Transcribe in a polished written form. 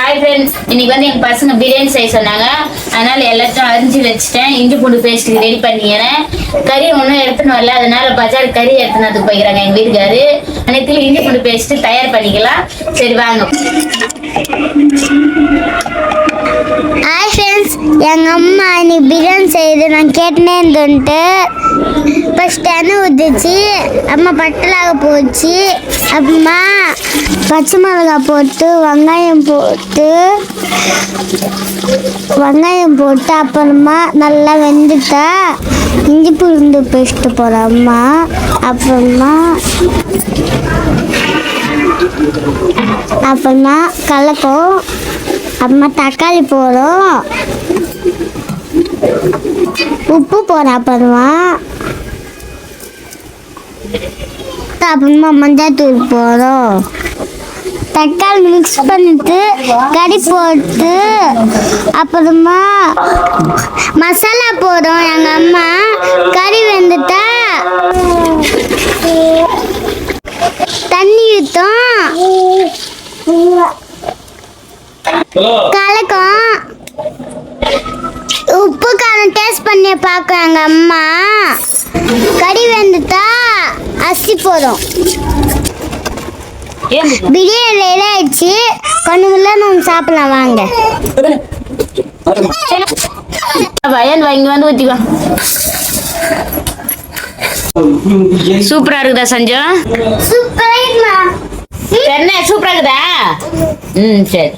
Hi friends, இன்னைக்கு வந்து எங்க பசங்க பிரியாணி செய்ய சொன்னாங்க. அதனால எல்லாத்தையும் அரிஞ்சு வச்சுட்டேன். இஞ்சி பூண்டு பேஸ்ட் ரெடி பண்ணிக்கிறேன். கறி ஒன்றும் எடுத்துன்னு வரல, அதனால பஜார் கறி எடுத்துனதுக்கு போய்க்கிறாங்க எங்க வீட்டுக்காரு. அனைத்துல இஞ்சி பூண்டு பேஸ்ட் தயார் பண்ணிக்கலாம். சரி வாங்க. ஹாய் ஃப்ரெண்ட்ஸ், எங்கள் அம்மா இன்னைக்கு பிரியாணி செய்யுது நான் கேட்டுனே இருந்துன்ட்டு ஃபஸ்ட் எண்ணெய் ஊற்றிச்சு. அம்மா பட்டலாக போச்சு. அப்புறமா பச்சை மிளகாய் போட்டு வெங்காயம் போட்டு அப்புறமா நல்லா வெந்துட்டா இஞ்சி பூண்டு பேஸ்ட்டு போடுறோம் அம்மா. அப்புறமா கலக்கும். அப்புறமா தக்காளி போடும், உப்பு போடும். அப்புறமா மஞ்சள் தூள் போடும். தக்காளி மிக்ஸ் பண்ணிட்டு கறி போட்டு அப்புறமா மசாலா போடும் எங்கள் அம்மா. கறி வெந்துட்டா தண்ணி ஊற்றும், கலக்கும். உப்பு காரம் டேஸ்ட் பண்ணி பார்க்கும் எங்கள் அம்மா. கறி வெந்துட்டா அரிசி போடும். பிரியாணி ரெடி ஆயிடுச்சு. கொஞ்சம் நம்ம சாப்பிடலாம் வாங்க. வயல் வாங்கி வந்து ஊத்திக்கோ. சூப்பரா இருக்குதா சஞ்சம்? சூப்பரா இருக்குமா? என்ன சூப்பரா இருக்குதா? சரி.